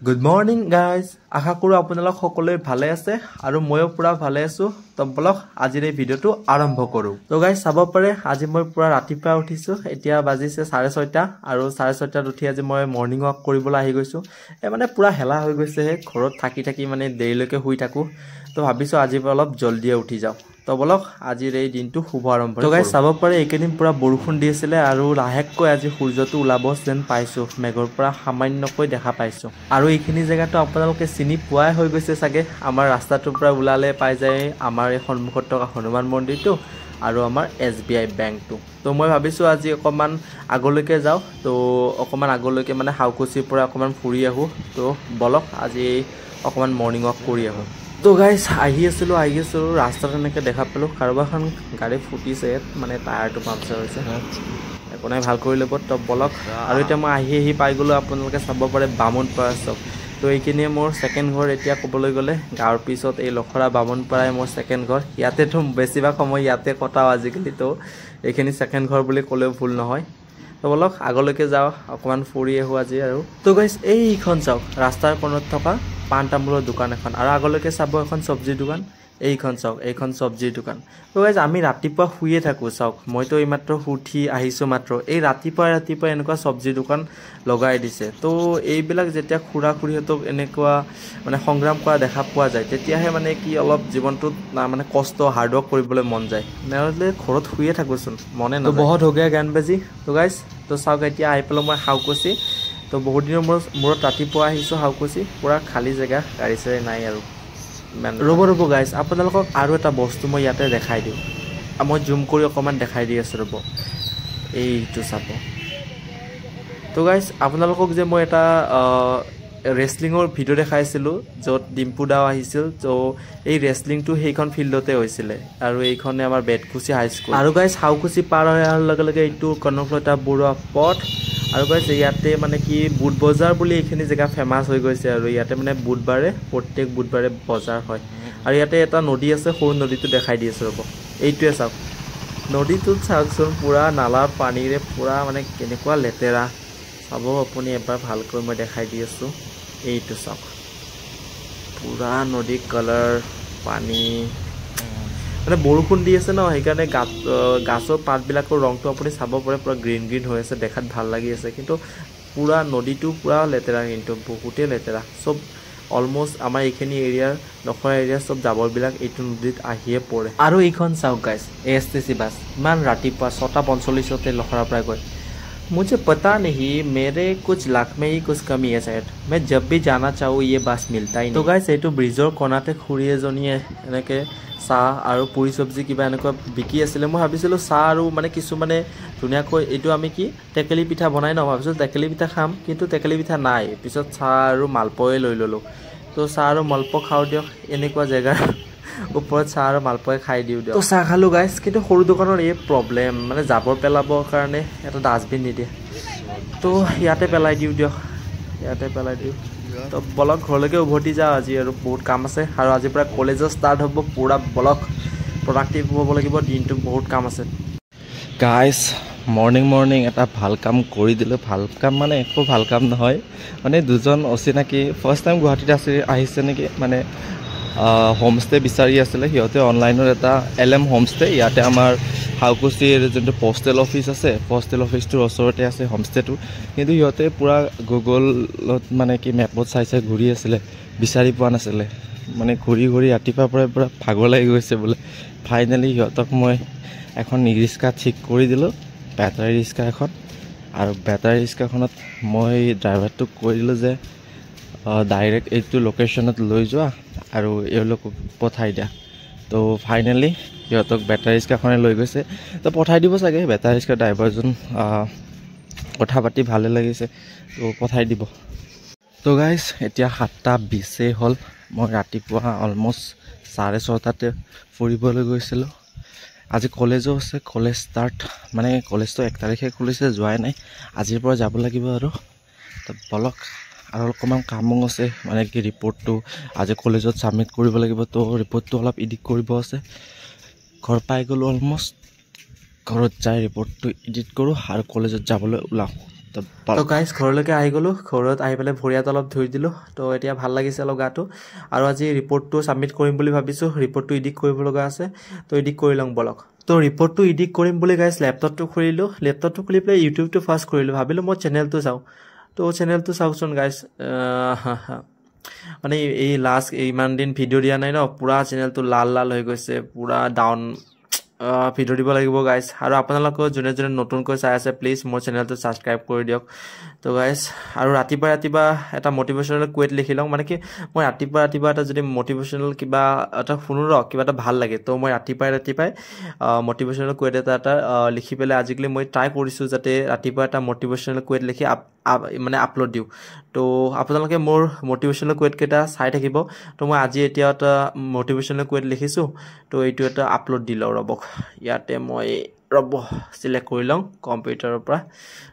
Good morning guys. আশা কৰো আপোনালোক সকলোৱে ভালে আছে আৰু ময়ো পুৰা ভালে আছো। তো বলক আজিৰ এই ভিডিওটো আৰম্ভ কৰো। তো গাইস চাব পাৰে আজি মই পুৰা ৰাতিপুৱা উঠিছো। এতিয়া বাজিছে 6:30 আৰু 6:30 উঠি আজি মই মৰ্নিং ৱাক কৰিবলৈ আহি গৈছো। মানে পুৰা হেলা হৈ গৈছে হে ঘৰত থাকি মানে দেৰিলৈকে শুই থাকো। তো ভাবিছো আজি অলপ জলদিয়ে উঠি যাও। তো বলক আজিৰ এই দিনটো শুভ আৰম্ভ কৰো। তো গাইস চাব পাৰে এইকেদিন পুৰা বৰষুণ দি আছিল আৰু লাহেকৈ আজি সূৰ্যটো ওলাব যেন পাইছো। মেঘৰ পৰা সামান্যকৈ দেখা পাইছো। আৰু এইখিনি জায়গাটো আপোনালোকে চিনি পোৱাই হৈ গৈছে সাগে। আমাৰ ৰাস্তাটোৰ পৰা ওলালে পাই যায় আমাৰ এই সন্মুখত থকা হনুমান মন্দিৰটো আৰু আমাৰ SBI বেংকটো। তো মই ভাবিছো আজি অকমান আগলৈকে যাও। তো অকমান আগলৈকে মানে হাউকুছিৰ পৰা অকমান ফুৰি আহো। তো বলক আজি অকমান মৰ্নিং ৱাক কৰি আহো। তো গাইস আহি আছিলো ৰাস্তাত এনেকে দেখা পালো কাৰোবাখন গাড়ী ফুটিছে মানে টায়াৰটো পামচাৰ হৈছে। একো নাই ভাল কৰি ল'ব। তো বলক আৰু এতিয়া মই আহি পাই গলো। আপোনালোকে চাব পাৰে বামুণপাৰা চক। তো এইখিনিয়ে মোৰ সেকেন্ড ঘৰ। এতিয়া ক'বলৈ গ'লে গাঁৱৰ পিছত এই লখৰা বামুণপাৰাই মোৰ সেকেন্ড ঘৰ। ইয়াতেতো বেছিভাগ সময় ইয়াতে কটাও আজিকালি। তো এইখিনি সেকেন্ড ঘৰ বুলি ক'লেও ভুল নহয়। তো বলক আগলৈকে যাও অকমান ফুৰি আহো আজি আৰু। তো গাইস এইখন চাওক ৰাস্তাৰ কোণত থকা পান তামোলৰ দোকান এখন আৰু আগলৈকে চাব এখন সবজি দোকান। এইখন চাওক এইখন সবজিৰ দোকান। তো গাইস আমি ৰাতিপুৱা শুইয়ে থাকো চাওক। মইতো এইমাত্ৰ উঠি আহিছো মাত্ৰ। এই ৰাতিপুৱা এনেকুৱা সবজি দোকান লগাই দিছে। তো এইবিলাক যেতিয়া খুৰা খুৰীহঁতক এনেকুৱা মানে সংগ্ৰাম কৰা দেখা পোৱা যায় তেতিয়াহে মানে কি অলপ জীৱনটোত মানে কষ্ট হাৰ্ড ৱৰ্ক কৰিবলৈ মন যায়। নহ'লে ঘৰত শুইয়ে থাকোচোন মনে নাযায়। তো বহুত হৈ গয়া গান বাজি। তো গাইস তো চাওক এতিয়া আহি পেলাই মই হাউকুছি। তো বহুত দিনৰ মূৰত ৰাতিপুৱা আহিছো হাউকুছি। পুৰা খালী জেগা গাড়ী চাড়ী নাই আৰু ৰ'ব গাইস আপোনালোকক আৰু এটা বস্তু মই ইয়াতে দেখাই দিওঁ। মই জুম কৰি অকমান দেখাই দি আছো ৰ'ব। এইটো চাব। তো গাইস আপোনালোকক যে মই এটা ৰেসলিঙৰ ভিডিও দেখাইছিলো য'ত ডিম্পু দাও আহিছিল। তো এই ৰেসলিংটো সেইখন ফিল্ডতে হৈছিলে আৰু এইখনে আমাৰ বেতকুছি হাই স্কুল। আৰু গাইস হাউকুছি পাৰ হোৱাৰ লগে লগে এইটো কনকলতা বৰুৱা পথ। আৰু গাইস ইয়াতে মানে কি বুট বজাৰ বুলি এইখিনি জেগা ফেমাস হৈ গৈছে আৰু ইয়াতে মানে প্ৰত্যেক বুধবাৰে বজাৰ হয়। আৰু ইয়াতে এটা নদী আছে সৰু নদীটো দেখাই দি আছো ৰ'ব। এইটোৱে চাওক নদীটোত চাওকচোন পুৰা নালাৰ পানীৰে পুৰা মানে কেনেকুৱা লেতেৰা চাব আপুনি এবাৰ ভালকৈ মই দেখাই দি আছো। এইটো চাওক পুৰা নদী কালাৰ পানী মানে বৰষুণ দি আছে ন সেইকাৰণে গাছৰ পাতবিলাকৰ ৰংটো আপুনি চাব পাৰে পুৰা গ্ৰীণ হৈ আছে দেখাত ভাল লাগি আছে। কিন্তু পুৰা নদীটো পুৰা লেতেৰা কিন্তু বহুতেই লেতেৰা সব অলমোষ্ট আমাৰ এইখিনি এৰিয়াৰ লখৰা এৰিয়াৰ সব জাবৰবিলাক এইটো নদীত আহিয়ে পৰে। আৰু এইখন চাওক গাইস ASTC বাছ ইমান ৰাতিপুৱা 6:45 লখৰাৰ পৰা গৈ। मुझे पता नहीं मेरे कुछ लाख में ही कुछ कमी है शायद। मैं जब भी जाना चाहूँ ये बस मिलता ही नहीं। तो गाइस এইটো ব্ৰিজৰ কোণাতে খুৰী এজনীয়ে এনেকে চাহ আৰু পুৰি চব্জি কিবা এনেকুৱা বিকি আছিলে। মই ভাবিছিলো চাহ আৰু মানে কিছুমানে ধুনীয়াকৈ এইটো আমি কি টেকেলি পিঠা বনাই ন ভাবিছিলো টেকেলি পিঠা খাম কিন্তু টেকেলি পিঠা নাই। পিছত চাহ আৰু মালপোৱাই লৈ ললো। তো চাহ আৰু মালপোৱা খাও দিয়ক এনেকুৱা জেগা ওপৰত চাহ আৰু মালপোৱাই খাই দিওঁ দিয়ক। তো চাহ খালো গাইস কিন্তু সৰু দোকানৰ এই প্ৰব্লেম মানে জাবৰ পেলাবৰ কাৰণে এটা ডাষ্টবিন নিদিয়ে। তো ইয়াতে পেলাই দিওঁ দিয়ক ইয়াতে পেলাই দিওঁ। তো বলক ঘৰলৈকে উভতি যাওঁ আজি আৰু বহুত কাম আছে আৰু আজিৰ পৰা কলেজো ষ্টাৰ্ট হ'ব। পুৰা বলক প্ৰডাক্টিভ হ'ব লাগিব দিনটো বহুত কাম আছে। গাইস মৰ্নিং এটা ভাল কাম কৰি দিলোঁ। ভাল কাম মানে একো ভাল কাম নহয় মানে দুজন অচিনাকি ফাৰ্ষ্ট টাইম গুৱাহাটীত আহিছে নেকি মানে হোমষ্টে বিচাৰি আছিলে সিহঁতে অনলাইনত এটা LM হোমষ্টে ইয়াতে আমাৰ হাউকুছিৰ যোনটো পোষ্টেল অফিচ আছে পোষ্টেল অফিচটোৰ ওচৰতে আছে হোমষ্টেটো। কিন্তু সিহঁতে পুৰা গুগলত মানে কি মেপত চাই ঘূৰি আছিলে বিচাৰি পোৱা নাছিলে মানে ঘূৰি ৰাতিপুৱাৰ পৰা পুৰা ভাগৰ লাগি গৈছে বোলে। ফাইনেলি সিহঁতক মই এখন ৰিক্সা ঠিক কৰি দিলোঁ বেটাৰী ৰিক্সা এখন। আৰু বেটাৰী ৰিক্সাখনত মই ড্ৰাইভাৰটোক কৈ দিলোঁ যে ডাইৰেক্ট এইটো লোকেশ্যনত লৈ যোৱা আৰু এওঁলোকক পঠাই দিয়া। তো ফাইনেলি সিহঁতক বেটাৰী ৰিক্সাখনে লৈ গৈছে। তো পঠাই দিব চাগে বেটাৰী ৰিক্সা ড্ৰাইভাৰজন কথা পাতি ভালে লাগিছে তো পঠাই দিব। তো গাইস এতিয়া 7:20 হ'ল। মই ৰাতিপুৱা অলমোষ্ট 6:30 ফুৰিবলৈ গৈছিলোঁ। আজি কলেজো আছে কলেজ ষ্টাৰ্ট মানে কলেজটো 1 তাৰিখে খুলিছে যোৱাই নাই আজিৰ পৰা যাব লাগিব আৰু। তো বলক আৰু অকণমান কামো আছে মানে কি ৰিপৰ্টটো আজি কলেজত ছাবমিট কৰিব লাগিব। তো ৰিপৰ্টটো অলপ এডিট কৰিব আছে। ঘৰ পাই গ'লোঁ অলমোষ্ট। ঘৰত যাই ৰিপৰ্টটো এডিট কৰোঁ আৰু কলেজত যাবলৈ ওলাওঁ। তো গাইজ ঘৰলৈকে আহি গ'লোঁ ঘৰত আহি পেলাই ভৰিয়াত অলপ ধুই দিলোঁ তো এতিয়া ভাল লাগিছে অলপ গাটো আৰু আজি ৰিপৰ্টটো ছাবমিট কৰিম বুলি ভাবিছোঁ ৰিপৰ্টটো এডিট কৰিব লগা আছে তো এডিট কৰি লওঁ বলক তো ৰিপৰ্টটো এডিট কৰিম বুলি গাইজ লেপটপটো খুলিলোঁ লেপটপটো খুলি পেলাই ইউটিউবটো ফাৰ্ষ্ট কৰিলোঁ ভাবিলোঁ মই চেনেলটো চাওঁ তো চেনেলটো চাওকচোন গাইজ মানে এই লাষ্ট ইমান দিন ভিডিঅ' দিয়া নাই ন পুৰা চেনেলটো লাল লাল হৈ গৈছে পুৰা ডাউন ভিডিঅ' দিব লাগিব গাইজ আৰু আপোনালোকেও যোনে যোনে নতুনকৈ চাই আছে প্লিজ মোৰ চেনেলটো ছাবস্ক্ৰাইব কৰি দিয়ক তো গাইজ আৰু ৰাতিপুৱা এটা মটিভেশ্যনেল কুৱেট লিখি লওঁ মানে কি মই ৰাতিপুৱা এটা যদি মটিভেশ্যনেল কিবা এটা শুনো ৰ কিবা এটা ভাল লাগে তো মই ৰাতিপুৱাই মটিভেশ্যনেল কুৱেট এটা লিখি পেলাই আজিকালি মই ট্ৰাই কৰিছোঁ যাতে ৰাতিপুৱা এটা মটিভেশ্যনেল কুৱেট লিখি মানে আপলোড দিওঁ তো আপোনালোকে মোৰ মটিভেশ্যনেল কুৱেটকেইটা চাই থাকিব তো মই আজি এতিয়া এটা মটিভেশ্যনেল কুৱেট লিখিছোঁ তো এইটো এটা আপলোড দি লওঁ ৰ'বক ইয়াতে মই ৰ'ব চিলেক্ট কৰি লওঁ কম্পিউটাৰৰ পৰা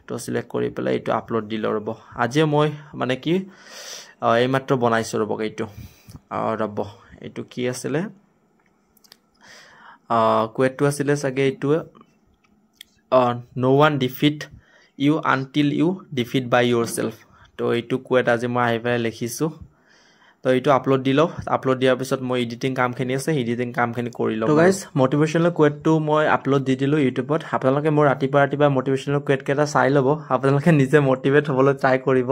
তো চিলেক্ট কৰি পেলাই এইটো আপলোড দি লওঁ ৰ'ব আজিয়ে মই মানে কি এইমাত্ৰ বনাইছোঁ ৰ'বক এইটো ৰ'ব এইটো কি আছিলে কুৱেটটো আছিলে চাগে এইটোৱে no one defeat you until you defeat by yourself তো এইটো কুৱেট আজি মই আহি পেলাই লিখিছোঁ তো এইটো আপলোড দি লওঁ আপলোড দিয়াৰ পিছত মই এডিটিং কামখিনি আছে এডিটিং কামখিনি কৰি লওঁ তো গাইজ মটিভেশ্যনেল কুৱেটটো মই আপলোড দি দিলোঁ ইউটিউবত আপোনালোকে মোৰ ৰাতিপুৱা মটিভেশ্যনেল কুৱেটকেইটা চাই ল'ব আপোনালোকে নিজে মটিভেট হ'বলৈ ট্ৰাই কৰিব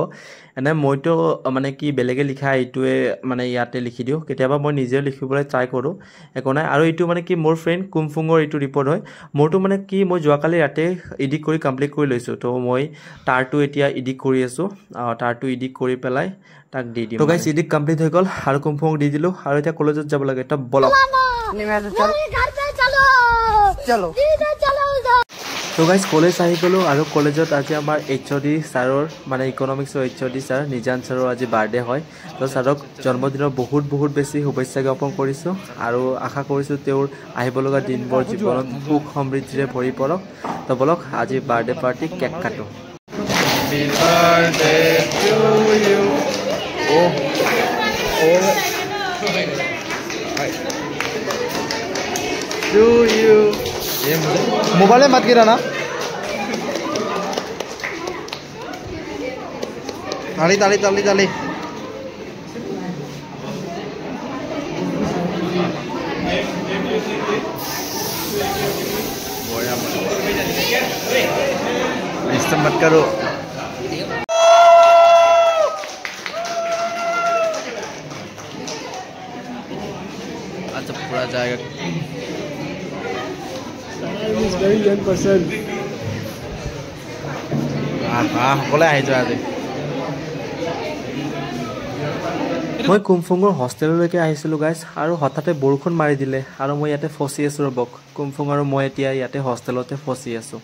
এনে মইতো মানে কি বেলেগে লিখা এইটোৱে মানে ইয়াতে লিখি দিওঁ কেতিয়াবা মই নিজেও লিখিবলৈ ট্ৰাই কৰোঁ একো নাই আৰু এইটো মানে কি মোৰ ফ্ৰেণ্ড কুমফুঙৰ এইটো ৰিপৰ্ট হয় মোৰতো মানে কি মই যোৱাকালি ৰাতে এডিট কৰি কমপ্লিট কৰি লৈছোঁ তো মই তাৰটো এতিয়া এডিট কৰি আছোঁ তাৰটো এডিট কৰি পেলাই তাক দি দিম তো গাইজ এডিট কমপ্লিট হৈ গ'ল আৰু কুমফুঙক দি দিলোঁ আৰু এতিয়া কলেজত যাব লাগে এটা বলক তো গাইজ কলেজ আহি গ'লোঁ আৰু কলেজত আজি আমাৰ HOD ছাৰৰ মানে ইকনমিক্সৰ HOD ছাৰ নিজান ছাৰৰ আজি বাৰ্থডে হয় তো ছাৰক জন্মদিনৰ বহুত বেছি শুভেচ্ছা জ্ঞাপন কৰিছোঁ আৰু আশা কৰিছোঁ তেওঁৰ আহিব লগা দিনবোৰ জীৱনত সুখ সমৃদ্ধিৰে ভৰি পৰক তো বলক আজি বাৰ্থডে পাৰ্টি কেক কাটো Happy birthday to you to you mobile में मत गिरा ना ताली ताली ताली ताली डिस्टर्ब मत करो अच्छा पूरा जाएगा is very young person সকলে আহি যোৱা আজি মই কুমফুঙৰ হোষ্টেললৈকে আহিছিলোঁ গাইজ আৰু হঠাতে বৰষুণ মাৰি দিলে আৰু মই ইয়াতে ফচি আছোঁ ৰ'বক কুমফুং আৰু মই এতিয়া ইয়াতে হোষ্টেলতে ফচি আছোঁ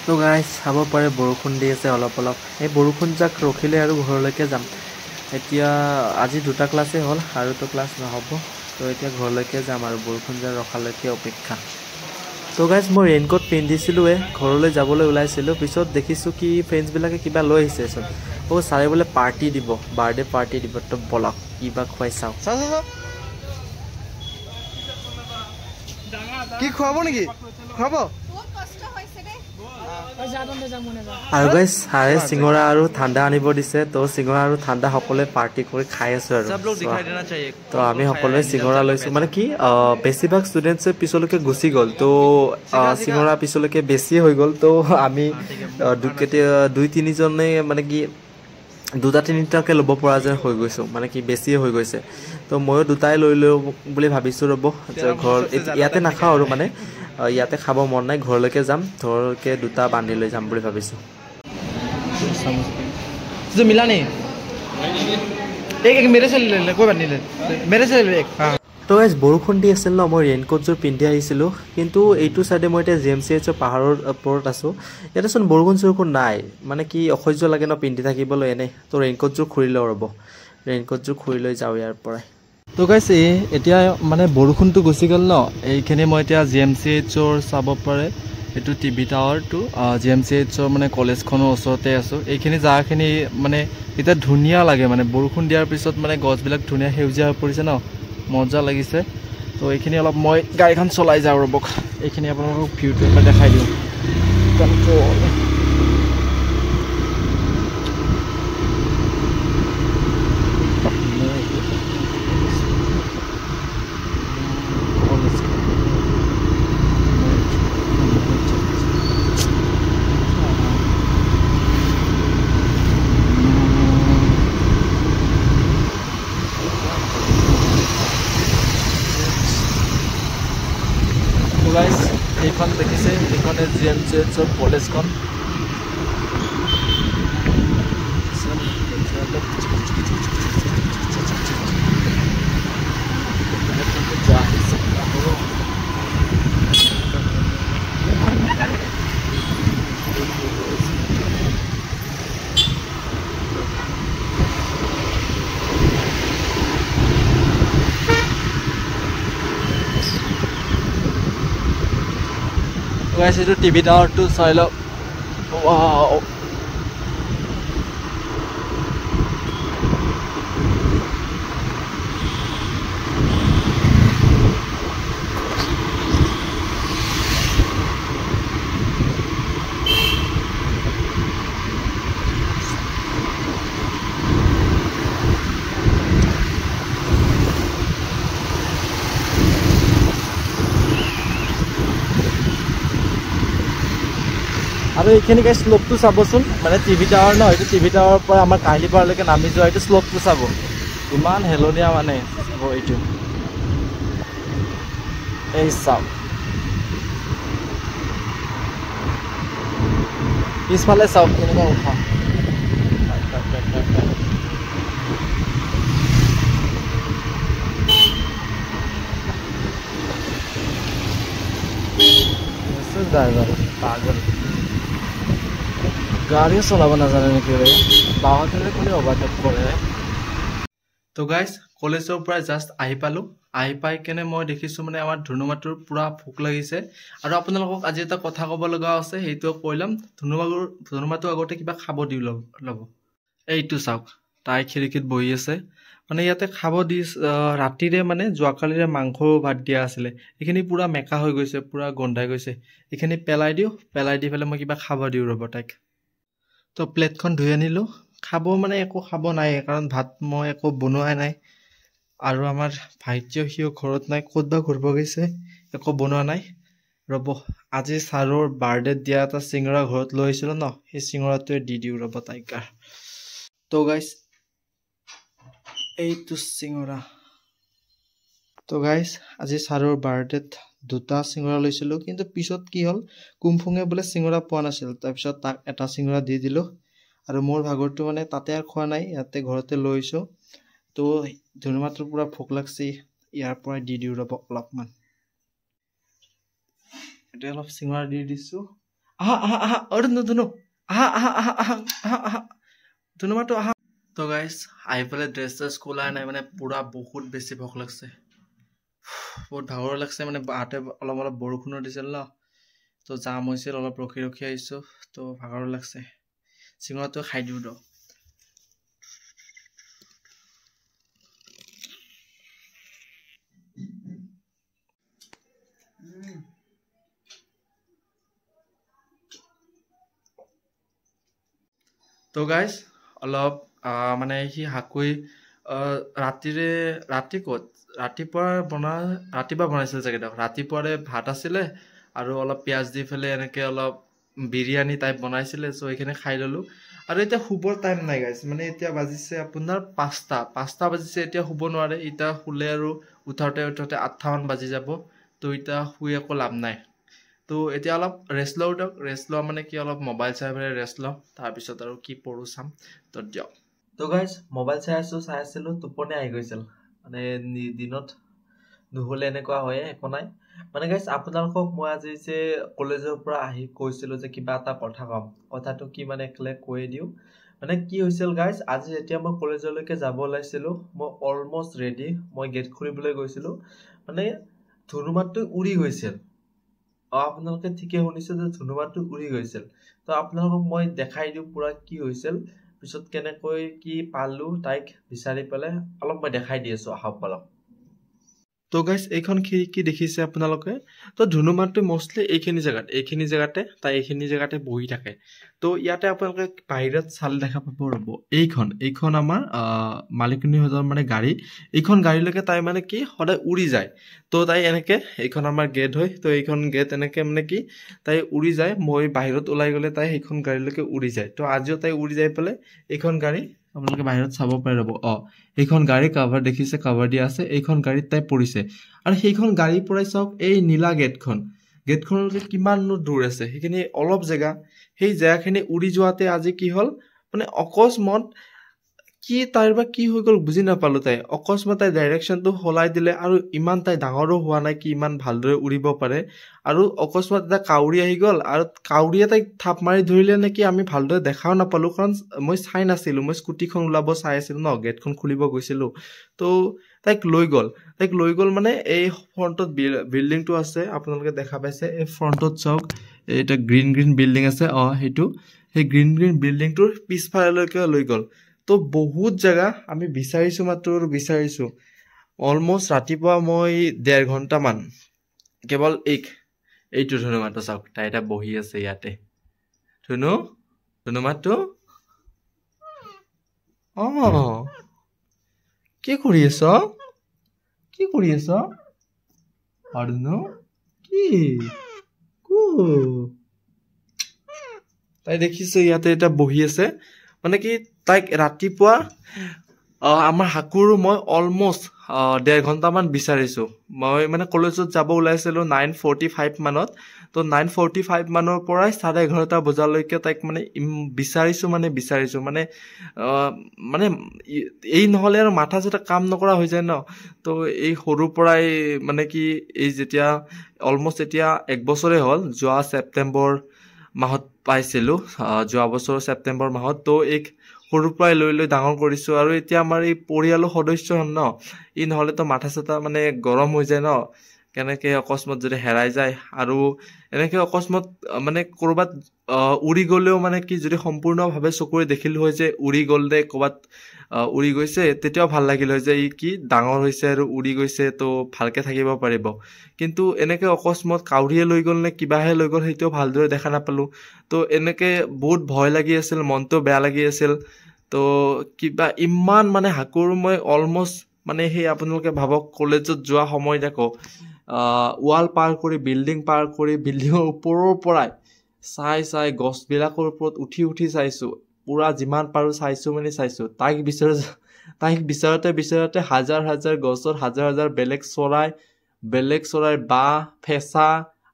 তো গাইজ চাব পাৰে বৰষুণ দি আছে অলপ এই বৰষুণ যাক ৰখিলে আৰু ঘৰলৈকে যাম এতিয়া আজি 2টা ক্লাছেই হ'ল আৰুতো ক্লাছ নহ'ব তো এতিয়া ঘৰলৈকে যাম আৰু বৰষুণ যাক ৰখালৈকে অপেক্ষা তো গাইজ মই ৰেইনকোট পিন্ধিছিলোঁৱে ঘৰলৈ যাবলৈ ওলাইছিলোঁ পিছত দেখিছোঁ কি ফ্ৰেণ্ডছবিলাকে কিবা লৈ আহিছেচোন ছাৰে বোলে পাৰ্টি দিব বাৰ্থডে পাৰ্টি দিব তো বলক কিবা খুৱাই চাওঁ কি খুৱাব নেকি খুৱাব আৰু গাইজ ছাৰে চিঙৰা আৰু ঠাণ্ডা আনিব দিছে তো চিঙৰা আৰু ঠাণ্ডা সকলোৱে পাৰ্টি কৰি খাই আছোঁ আৰু তো আমি সকলোৱে চিঙৰা লৈছোঁ মানে কি বেছিভাগ ষ্টুডেণ্টছে পিছলৈকে গুচি গ'ল তো চিঙৰা পিছলৈকে বেছিয়ে হৈ গ'ল তো আমি 2-3জনে মানে কি 2-3টাকে ল'ব পৰা যেন হৈ গৈছোঁ মানে কি বেছিয়ে হৈ গৈছে তো ময়ো 2টাই লৈ লওঁ বুলি ভাবিছোঁ ৰ'ব ঘৰ ইয়াতে নাখাওঁ আৰু মানে ইয়াতে খাব মন নাই ঘৰলৈকে যাম ঘৰলৈকে 2টা বান্ধি লৈ যাম বুলি ভাবিছোঁ মিলা নেই एक मेरे से ले ले कोई बात नहीं ले मेरे से ले एक हां তো গাইজ বৰষুণ দি আছিল ন মই ৰেইনকোটযোৰ পিন্ধি আহিছিলোঁ কিন্তু এইটো চাইডে মই এতিয়া GMCHৰ পাহাৰৰ ওপৰত আছোঁ ইয়াতেচোন বৰষুণ নাই মানে কি অসহ্য লাগে ন পিন্ধি থাকিবলৈ এনে তো ৰেইনকোটযোৰ খুলি লওঁ ৰ'ব ৰেইনকোটযোৰ খুলি লৈ যাওঁ ইয়াৰ পৰাই তো গাইজ এতিয়া মানে বৰষুণটো গুচি গ'ল ন এইখিনি মই এতিয়া GMCHৰ চাব পাৰে এইটো টিভি টাৱাৰটো GMCHৰ মানে কলেজখনৰ ওচৰতে আছোঁ এইখিনি জাগাখিনি মানে এতিয়া ধুনীয়া লাগে মানে বৰষুণ দিয়াৰ পিছত মানে গছবিলাক ধুনীয়া সেউজীয়া হৈ পৰিছে ন মজা লাগিছে তো এইখিনি অলপ মই গাড়ীখন চলাই যাওঁ ৰ'বক এইখিনি আপোনালোকক ভিউটো এবাৰ দেখাই দিওঁ এইখন দেখিছে এইখনে GMGHৰ কলেজখন guys, itu TV tower tu saya lo, wow. আৰু এইখিনি গাইছ স্লোপটো চাবচোন মানে টিভি টাৱাৰ ন এইটো টিভি টাৱাৰৰ পৰা আমাৰ কাহিলীপাৰালৈকে নামি যোৱা এইটো স্লোপটো চাব ইমান হেলনীয়া মানে এইটো এই চাওক পিছফালে চাওক কেনেকুৱা উঠা ড্ৰাইভাৰ পাগল গাড়ী চলাব নাজানে নেকি বাহঁতেৰে কোনে অভাৰটেক কৰে তো গাইজ কলেজৰ পৰা জাষ্ট আহি পালোঁ আহি পাই কেনে মই দেখিছোঁ মানে আমাৰ ধুনুমাটোৰ পুৰা ভোক লাগিছে আৰু আপোনালোকক আজি এটা কথা ক'ব লগা আছে সেইটো কৈ ল'ম ধুনুমাটো আগতে কিবা খাব দি ল'ব এইটো চাওক তাই খিৰিকীত বহি আছে মানে ইয়াতে খাব দি ৰাতিৰে মানে যোৱাকালিৰে মাংস ভাত দিয়া আছিলে এইখিনি পুৰা মেকা হৈ গৈছে পুৰা গন্ধাই গৈছে এইখিনি পেলাই দিওঁ পেলাই দি পেলাই মই কিবা খাব দিওঁ ৰ'ব তাইক তো প্লেটখন ধুই আনিলোঁ খাব মানে একো খাব নাই কাৰণ ভাত মই একো বনোৱাই নাই আৰু আমাৰ ভাইটিও সিও ঘৰত নাই ক'ত বা ঘূৰিব গৈছে একো বনোৱা নাই ৰ'ব আজি ছাৰৰ বাৰ্থডে দিয়া এটা চিঙৰা ঘৰত লৈ আহিছিলোঁ ন সেই চিঙৰাটোৱে দি দিওঁ ৰ'ব তাইক তো গাইজ এইটো চিঙৰা তো গাইজ আজি ছাৰৰ বাৰ্থডেত দুটা চিঙৰা লৈছিলোঁ কিন্তু পিছত কি হ'ল কুমফুঙে বোলে চিঙৰা পোৱা নাছিল তাৰপিছত তাক এটা চিঙৰা দি দিলোঁ আৰু মোৰ ভাগৰটো মানে তাতে আৰু খোৱা নাই ইয়াতে ঘৰতে লৈ আহিছোঁ তো ধুনুমাটোৰ পুৰা ভোক লাগছি ইয়াৰ পৰাই দি দিওঁ ৰ'ব অলপমান এতিয়া অলপ চিঙৰা দি দিছোঁ আহা আহা আহা ধুনু আহা আহা আহা আহা আহা আহা ধুনুমাটো আহা তো গাইজ আহি পেলাই ড্ৰেছ খোলাই নাই মানে পুৰা বহুত বেছি ভোক লাগছে বহুত ভাগৰ লাগছে মানে বাহঁতে অলপ অলপ বৰষুণো দিছিল ন তো জাম হৈছিল অলপ ৰখি ৰখি আহিছোঁ তো ভাগৰ লাগছে চিঙৰাটো খাই দিওঁ ৰ তো গাইজ অলপ মানে সি হাকুই ৰাতিপুৱা বনাইছিল চাগে দিয়ক ৰাতিপুৱাৰে ভাত আছিলে আৰু অলপ পিঁয়াজ দি পেলাই এনেকৈ অলপ বিৰিয়ানী টাইপ বনাইছিলে চ' এইখিনি খাই ল'লোঁ আৰু এতিয়া শুবৰ টাইম নাই গাইজ মানে এতিয়া বাজিছে আপোনাৰ 5টা বাজিছে এতিয়া শুব নোৱাৰে এতিয়া শুলে আৰু উঠোতে 8টামান বাজি যাব তো এতিয়া শুই একো লাভ নাই তো এতিয়া অলপ ৰেষ্ট লওঁ দিয়ক ৰেষ্ট লোৱা মানে কি অলপ মোবাইল চাই পেলাই ৰেষ্ট লওঁ তাৰপিছত আৰু কি পঢ়ো চাম তো দিয়ক তো গাইজ মোবাইল চাই আছিলোঁ টোপনি আহি গৈছিল মানে দিনত নুশুলে এনেকুৱা হয়ে একো নাই মানে গাইজ আপোনালোকক মই আজি যে কলেজৰ পৰা আহি কৈছিলোঁ যে কিবা এটা কথা ক'ম কথাটো কি মানে একেলগে কৈ দিওঁ মানে কি হৈছিল গাইজ আজি যেতিয়া মই কলেজলৈকে যাব ওলাইছিলোঁ মই অলমষ্ট ৰেডি মই গেট খুলিবলৈ গৈছিলোঁ মানে ধুনুমাটো উৰি গৈছিল আপোনালোকে ঠিকে শুনিছে যে ধুনুমাটো উৰি গৈছিল তো আপোনালোকক মই দেখাই দিওঁ পুৰা কি হৈছিল পিছত কেনেকৈ কি পালোঁ তাইক বিচাৰি পেলাই অলপ মই দেখাই দি আছোঁ আহক অলপ তো গাইজ এইখন খিৰিকী দেখিছে আপোনালোকে তো ধুনুমাটো মষ্টলি এইখিনি জেগাতে তাই এইখিনি জেগাতে বহি থাকে তো ইয়াতে আপোনালোকে বাহিৰত চাল দেখা পাব ৰ'ব এইখন আমাৰ মালিকনীহঁতৰ মানে গাড়ী এইখন গাড়ীলৈকে তাই মানে কি সদায় উৰি যায় তো তাই এনেকৈ এইখন আমাৰ গেট হয় তো এইখন গেট এনেকৈ মানে কি তাই উৰি যায় মই বাহিৰত ওলাই গ'লে তাই সেইখন গাড়ীলৈকে উৰি যায় তো আজিও তাই উৰি যাই পেলাই এইখন গাড়ী আপোনালোকে বাহিৰত চাব পাৰে ৰ'ব এইখন গাড়ী কাভাৰ দেখিছে কাভাৰ দিয়া আছে এইখন গাড়ীত তাই পৰিছে আৰু সেইখন গাড়ীৰ পৰাই চাওক এই নীলা গেটখন গেটখনলৈকে কিমান দূৰ আছে সেইখিনি অলপ জেগা সেই জেগাখিনি উৰি যোৱাতে আজি কি হ'ল মানে অকস্মাত কি তাইৰ বা কি হৈ গ'ল বুজি নাপালো তাই অকস্মাত তাই ডাইৰেকশ্যনটো সলাই দিলে আৰু ইমান তাই ডাঙৰো হোৱা নাই কি ইমান ভালদৰে উৰিব পাৰে আৰু অকস্মাত এটা কাউৰী আহি গ'ল আৰু কাউৰীয়ে তাইক থাপ মাৰি ধৰিলে নেকি আমি ভালদৰে দেখাও নাপালো কাৰণ মই চাই নাছিলো মই স্কুটিখন ওলাব চাই আছিলো ন গেটখন খুলিব গৈছিলো তো তাইক লৈ গ'ল মানে এই ফ্ৰণ্টত বিল্ডিংটো আছে আপোনালোকে দেখা পাইছে এই ফ্ৰণ্টত চাওক এটা গ্ৰীণ বিল্ডিং আছে সেইটো সেই গ্ৰীণ বিল্ডিংটোৰ পিছফালৈকে লৈ গ'ল তো বহুত জেগা আমি বিচাৰিছো অলমষ্ট ৰাতিপুৱা মই 1.5 ঘণ্টামান কেৱল এইটো ধুনু মাত্ৰ চাওক তাই এটা বহি আছে ইয়াতে ধুনু মাত্ৰ কি কৰি আছ ধুনু কি তাই দেখিছে ইয়াতে এটা বহি আছে মানে কি তাইক ৰাতিপুৱা আমাৰ হাকুৰো মই অলমষ্ট 1.5 ঘণ্টামান বিচাৰিছো মই মানে কলেজত যাব ওলাইছিলো 9:45 মানত তো 9:45 মানৰ পৰাই 11:30 বজালৈকে তাইক মানে বিচাৰিছো মানে এই নহ'লে আৰু মাথা চাথা কাম নকৰা হৈ যায় ন তো এই সৰুৰ পৰাই মানে কি এই যেতিয়া অলমষ্ট এতিয়া 1 বছৰে হ'ল যোৱা ছেপ্টেম্বৰ মাহত পাইছিলো যোৱা বছৰ ছেপ্টেম্বৰ মাহত তো সৰুৰ পৰাই লৈ ডাঙৰ কৰিছো আৰু এতিয়া আমাৰ এই পৰিয়ালৰ সদস্য ন ই নহ'লেতো মাথা চাথা মানে গৰম হৈ যায় ন কেনেকে অকস্মাত যদি হেৰাই যায় আৰু এনেকে অকস্মাত মানে কৰবাত উৰি গ'লেও মানে কি যদি সম্পূৰ্ণভাৱে চকুৰে দেখিলো হয় যে উৰি গ'ল দে কৰবাত উৰি গৈছে তেতিয়াও ভাল লাগিল হয় যে ই কি ডাঙৰ হৈছে আৰু উৰি গৈছে তো ভালকে থাকিব পাৰিব কিন্তু এনেকে অকস্মাত কাউৰীয়ে লৈ গ'ল নে কিবাহে লৈ গ'ল সেইটোও ভালদৰে দেখা নাপালো তো এনেকে বহুত ভয় লাগি আছিল মনটো বেয়া লাগি আছিল তো কিবা ইমান মানে হাকুৰ মই অলমষ্ট মানে সেই আপোনালোকে ভাবক কলেজত যোৱা সময়ত আকৌ ৱাল পাৰ কৰি বিল্ডিং পাৰ কৰি বিল্ডিঙৰ ওপৰৰ পৰাই চাই গছবিলাকৰ ওপৰত উঠি চাইছো পুৰা যিমান পাৰো চাইছো তাইক বিচাৰোতে হাজাৰ গছৰ হাজাৰ বেলেগ চৰাই বাঁহ ফেঁচা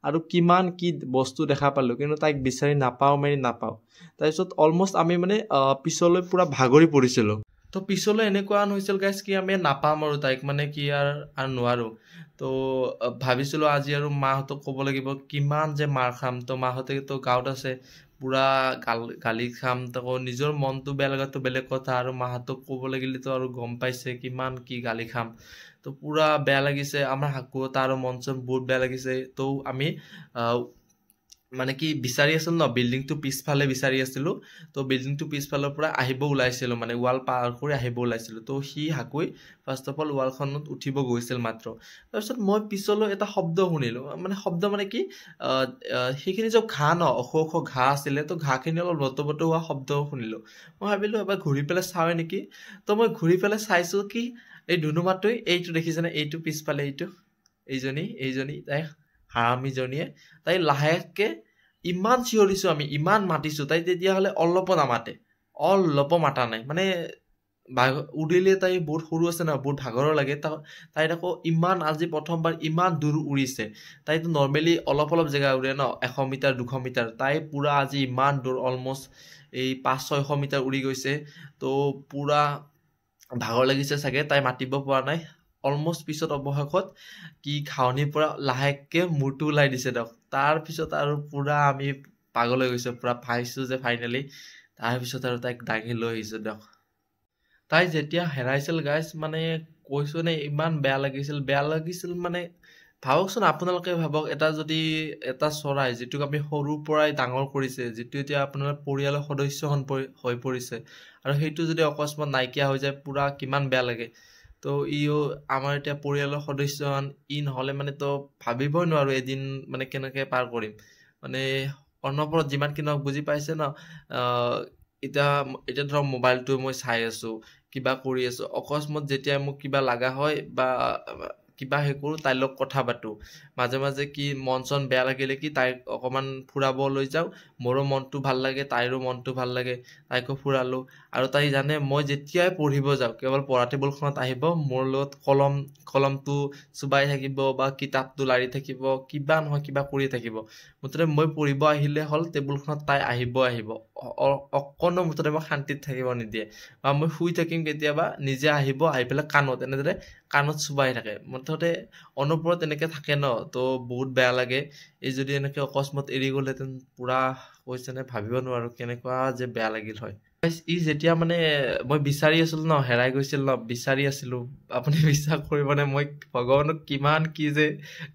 আৰু কিমান কি বস্তু দেখা পালো কিন্তু তাইক বিচাৰি নাপাওঁ তাৰপিছত অলমষ্ট আমি মানে পিছলৈ পুৰা ভাগৰি পৰিছিলো তো পিছলৈ এনেকুৱা হৈছিল গাইজ কি আমি নাপাম আৰু তাইক মানে কি আৰু নোৱাৰো তো ভাবিছিলো আজি আৰু মাহঁতক ক'ব লাগিব কিমান যে মাৰ খাম তো মাহঁতেতো গাঁৱত আছে পুৰা গালি খাম তো নিজৰ মনটো বেয়া লগাটো বেলেগ কথা আৰু মাহঁতক ক'ব লাগিলেতো আৰু গম পাইছে কিমান কি গালি খাম তো পুৰা বেয়া লাগিছে আমাৰ হাকু তাৰো মন চন বহুত বেয়া লাগিছে তো আমি মানে কি বিচাৰি আছিলো ন বিল্ডিংটো পিছফালে বিচাৰি আছিলো তো বিল্ডিংটো পিছফালৰ পৰা আহিব ওলাইছিলো মানে ৱাল পাৰ কৰি আহিব ওলাইছিলো তো সি হাকুই ফাৰ্ষ্ট অফ অল ৱালখনত উঠিব গৈছিল মাত্ৰ তাৰপিছত মই পিছলৈ এটা শব্দ শুনিলো মানে কি সেইখিনি যে ঘাঁহ ন ওখ ঘাঁহ আছিলে তো ঘাঁহখিনি অলপ লতবত হোৱা শব্দ শুনিলো মই ভাবিলো এবাৰ ঘূৰি পেলাই চাওঁৱে নেকি তো মই ঘূৰি পেলাই চাইছো কি এই ধুনু মাতোই এইটো দেখিছেনে এইটো পিছফালে এইজনী তাই হাৰামীজনীয়ে তাই লাহেকে ইমান চিঞৰিছো আমি ইমান মাতিছো তাই তেতিয়াহ'লে অলপো মাতা নাই মানে উৰিলে তাই বহুত সৰু আছে ন বহুত ভাগৰৰ লাগে তাইত আকৌ আজি প্ৰথমবাৰ ইমান দূৰ উৰিছে তাইতো নৰ্মেলি অলপ জেগা উৰে ন 100 মিটাৰ 200 মিটাৰ তাই পুৰা আজি ইমান দূৰ অলমষ্ট এই 500-600 মিটাৰ উৰি গৈছে তো পুৰা ভাগৰ লাগিছে চাগে তাই মাতিব পৰা নাই অলমষ্ট পিছত অৱশেষত কি ঘাৱনিৰ পৰা লাহেকে মূৰটো ওলাই দিছে দিয়ক তাৰপিছত আৰু পুৰা আমি পাগল হৈ গৈছো পুৰা পাইছো যে ফাইনেলি তাৰপিছত আৰু তাইক দাঙি লৈ আহিছো দিয়ক তাই যেতিয়া হেৰাইছিল গাইজ মানে কৈছো নে ইমান বেয়া লাগিছিল মানে ভাবকচোন আপোনালোকে ভাবক এটা চৰাই যিটোক আমি সৰুৰ পৰাই ডাঙৰ কৰিছে যিটো এতিয়া আপোনাৰ পৰিয়ালৰ সদস্য হৈ পৰিছে আৰু সেইটো যদি অকস্মাত নাইকিয়া হৈ যায় পুৰা কিমান বেয়া লাগে তো আমাৰ এতিয়া পৰিয়ালৰ সদস্য ই নহ'লে মানে তো ভাবিবই নোৱাৰো এদিন মানে কেনেকে পাৰ কৰিম মানে অনবৰত যিমান কিনক বুজি পাইছে ন এতিয়া ধৰক মোবাইলটো মই চাই আছো কিবা কৰি আছো অকস্মাত যেতিয়া মোক কিবা লাগা হয় বা কিবা হে কৰোঁ তাইৰ লগত কথা পাতোঁ মাজে মাজে কি মন চন বেয়া লাগিলে কি তাইক অকণমান ফুৰাব লৈ যাওঁ মোৰো মনটো ভাল লাগে তাইৰো মনটো ভাল লাগে তাইকো ফুৰালোঁ আৰু তাই জানে মই যেতিয়াই পঢ়িব যাওঁ কেৱল পঢ়া টেবুলখনত আহিব মোৰ লগত কলমটো চুবাই থাকিব বা কিতাপটো লাৰি থাকিব কিবা নহয় কিবা কৰি থাকিব মুঠতে মই পঢ়িব আহিলে হ'ল টেবুলখনত তাই আহিব অকণো মুঠতে মই শান্তিত থাকিব নিদিয়ে বা মই শুই থাকিম কেতিয়াবা নিজে আহিব আহি পেলাই কাণত এনেদৰে কাণত চুবাই থাকে মুঠতে অনুপৰত এনেকে থাকে ন তো বহুত বেয়া লাগে এই যদি এনেকে অকস্মাত এৰি গ'লেহেঁতেন পুৰা কৈছেনে ভাবিব নোৱাৰো কেনেকুৱা যে বেয়া লাগিল হয় ই যেতিয়া মানে মই বিচাৰি আছিলো ন হেৰাই গৈছিল ন বিচাৰি আছিলো আপুনি বিশ্বাস কৰিবনে মই ভগৱানক কিমান কি যে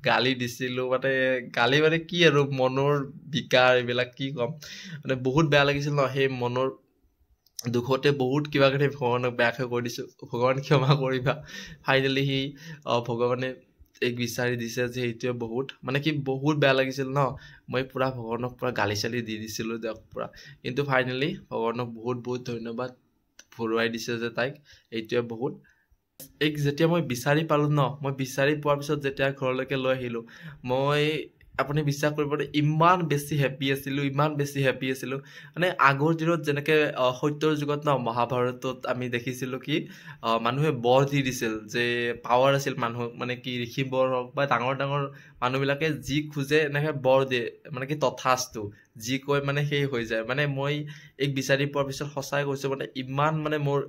গালি দিছিলো মানে গালি মানে কি আৰু মনৰ বিকাৰ এইবিলাক কি ক'ম মানে বহুত বেয়া লাগিছিল ন সেই মনৰ দুখতে বহুত কিবা কিবি ভগৱানক বেয়াকৈ কৈ দিছো ভগৱান ক্ষমা কৰিবা ফাইনেলি সি ভগৱানে এক বিচাৰি দিছে যে সেইটোৱে বহুত মানে কি বহুত বেয়া লাগিছিল ন মই পুৰা ভগৱানক পুৰা গালি চালি দি দিছিলো দিয়ক পুৰা কিন্তু ফাইনেলি ভগৱানক বহুত বহুত ধন্যবাদ ভৰুৱাই দিছে যে তাইক এইটোৱে বহুত এক যেতিয়া মই বিচাৰি পালো ন মই বিচাৰি পোৱাৰ পিছত যেতিয়া ঘৰলৈকে লৈ আহিলো মই আপুনি বিশ্বাস কৰিব ইমান বেছি হেপী আছিলো মানে আগৰ দিনত যেনেকে সত্যৰ যুগত ন মহাভাৰতত আমি দেখিছিলো কি মানুহে বৰ দি দিছিল যে পাৱাৰ আছিল মানুহক মানে কি ঋষি বৰ হওক বা ডাঙৰ ডাঙৰ মানুহবিলাকে যি খোজে এনেকে বৰ দিয়ে মানে কি তথাস্তু যি কয় মানে সেই হৈ যায় মানে মই এক বিচাৰি পোৱাৰ পিছত সঁচাই কৈছো মানে ইমান মানে মোৰ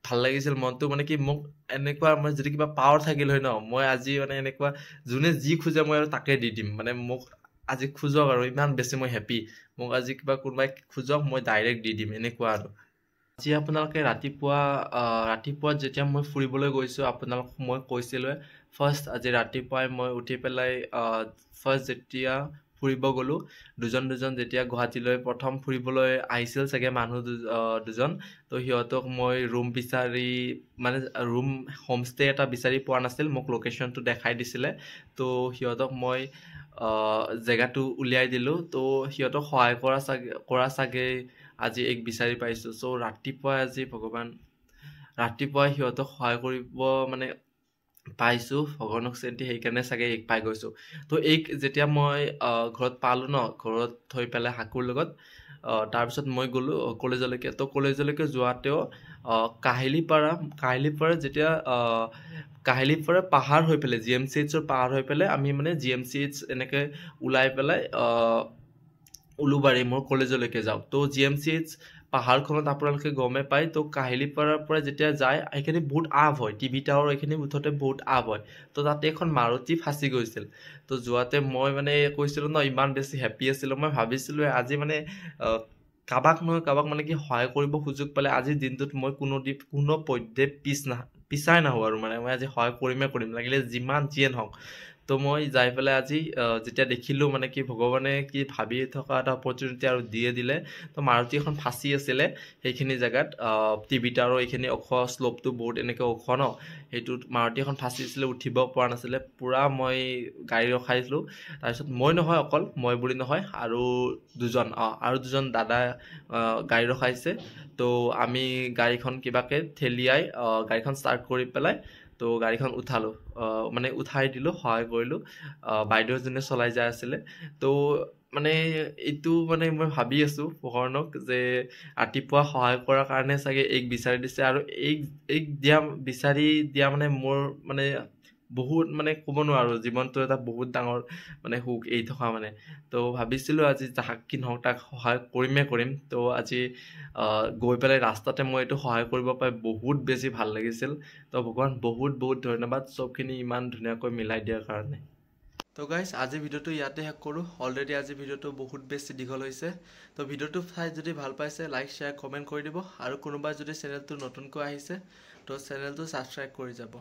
ভাল লাগিছিল মনটো মানে কি মোক এনেকুৱা মই যদি কিবা পাৱাৰ থাকিল হয় ন মই আজি মানে এনেকুৱা যোনে যি খোজে মই আৰু তাকে দি দিম মানে মোক আজি খোজক আৰু ইমান বেছি মই হেপী মোক আজি কিবা কোনোবাই খোজক মই ডাইৰেক্ট দি দিম এনেকুৱা আৰু আজি আপোনালোকে ৰাতিপুৱা যেতিয়া মই ফুৰিবলৈ গৈছোঁ আপোনালোক মই কৈছিলোৱে ফাৰ্ষ্ট আজি ৰাতিপুৱাই মই উঠি পেলাই ফাৰ্ষ্ট যেতিয়া ফুৰিব গ'লোঁ দুজন যেতিয়া গুৱাহাটীলৈ প্ৰথম ফুৰিবলৈ আহিছিল চাগে মানুহ দুজন তো সিহঁতক মই ৰুম বিচাৰি মানে ৰুম হোমষ্টে এটা বিচাৰি পোৱা নাছিল মোক লোকেশ্যনটো দেখাই দিছিলে তো সিহঁতক মই জেগাটো উলিয়াই দিলোঁ তো সিহঁতক সহায় কৰা চাগে আজি এক বিচাৰি পাইছোঁ চ' ৰাতিপুৱাই আজি ভগৱান ৰাতিপুৱাই সিহঁতক সহায় কৰিব মানে পাইছোঁ ভগৱানক চেন্তি সেইকাৰণে চাগে এক পাই গৈছোঁ তো এক যেতিয়া মই ঘৰত পালোঁ ন ঘৰত থৈ পেলাই হাকুৰ লগত তাৰপিছত মই গ'লোঁ কলেজলৈকে তো কলেজলৈকে যোৱাতেও কাহিলীপাৰা যেতিয়া কাহিলীপাৰা পাহাৰ হৈ পেলাই GMCHৰ পাহাৰ হৈ পেলাই আমি মানে GMCH এনেকৈ ওলাই পেলাই উলুবাৰী মোৰ কলেজলৈকে যাওঁ তো GMCH পাহাৰখনত আপোনালোকে গমে পায় তো কাহিলীপাৰাৰ পৰা যেতিয়া যায় এইখিনি বহুত আপ হয় টিভি টাৱাৰ এইখিনি মুঠতে বহুত আপ হয় তো তাতে এখন মাৰুতি ফাঁচি গৈছিল তো যোৱাতে মই মানে কৈছিলোঁ ন ইমান বেছি হেপী আছিলোঁ মই ভাবিছিলোঁ আজি মানে কাবাক মানে কি সহায় কৰিব সুযোগ পালে আজিৰ দিনটোত মই কোনো পধ্যে পিছাই নাহোঁ আৰু মানে মই আজি সহায় কৰিম লাগিলে যিমান যিয়ে নহওক তো মই যাই পেলাই আজি যেতিয়া দেখিলোঁ মানে কি ভগৱানে কি ভাবি থকা এটা অপৰচুনিটি আৰু দিলে তো মাৰুতি এখন ফাঁচি আছিলে সেইখিনি জেগাত টিভি টাৱাৰৰ এইখিনি ওখ শ্লপটো বহুত এনেকৈ ওখ ন সেইটোত মাৰুতি এখন ফাঁচি আছিলে উঠিব পৰা নাছিলে পুৰা মই গাড়ী ৰখাইছিলোঁ তাৰপিছত মই বুলি নহয় আৰু দুজন দাদা গাড়ী ৰখাইছে তো আমি গাড়ীখন কিবাকে ঠেলিয়াই গাড়ীখন ষ্টাৰ্ট কৰি পেলাই তো গাড়ীখন উঠালোঁ মানে উঠাই দিলোঁ সহায় কৰিলোঁ বাইদেউজনে চলাই যাই আছিলে তো মানে এইটো মানে মই ভাবি আছোঁ ভগৱানক যে ৰাতিপুৱা সহায় কৰাৰ কাৰণে চাগে এক বিচাৰি দিছে আৰু এক বিচাৰি দিয়া মানে মোৰ মানে বহুত মানে ক'ব নোৱাৰোঁ জীৱনটো এটা বহুত ডাঙৰ মানে সুখ এই থকা মানে তো ভাবিছিলোঁ আজি যাক কি নহওক তাক সহায় কৰিম তো আজি গৈ পেলাই ৰাস্তাতে মই এইটো সহায় কৰিব পাই বহুত বেছি ভাল লাগিছিল তো ভগৱান বহুত ধন্যবাদ চবখিনি ইমান ধুনীয়াকৈ মিলাই দিয়াৰ কাৰণে তো গাইজ আজি ভিডিঅ'টো ইয়াতে শেষ কৰোঁ অলৰেডি আজি ভিডিঅ'টো বহুত বেছি দীঘল হৈছে তো ভিডিঅ'টো চাই যদি ভাল পাইছে লাইক শ্বেয়াৰ কমেণ্ট কৰি দিব আৰু কোনোবাই যদি চেনেলটো নতুনকৈ আহিছে তো চেনেলটো ছাবস্ক্ৰাইব কৰি যাব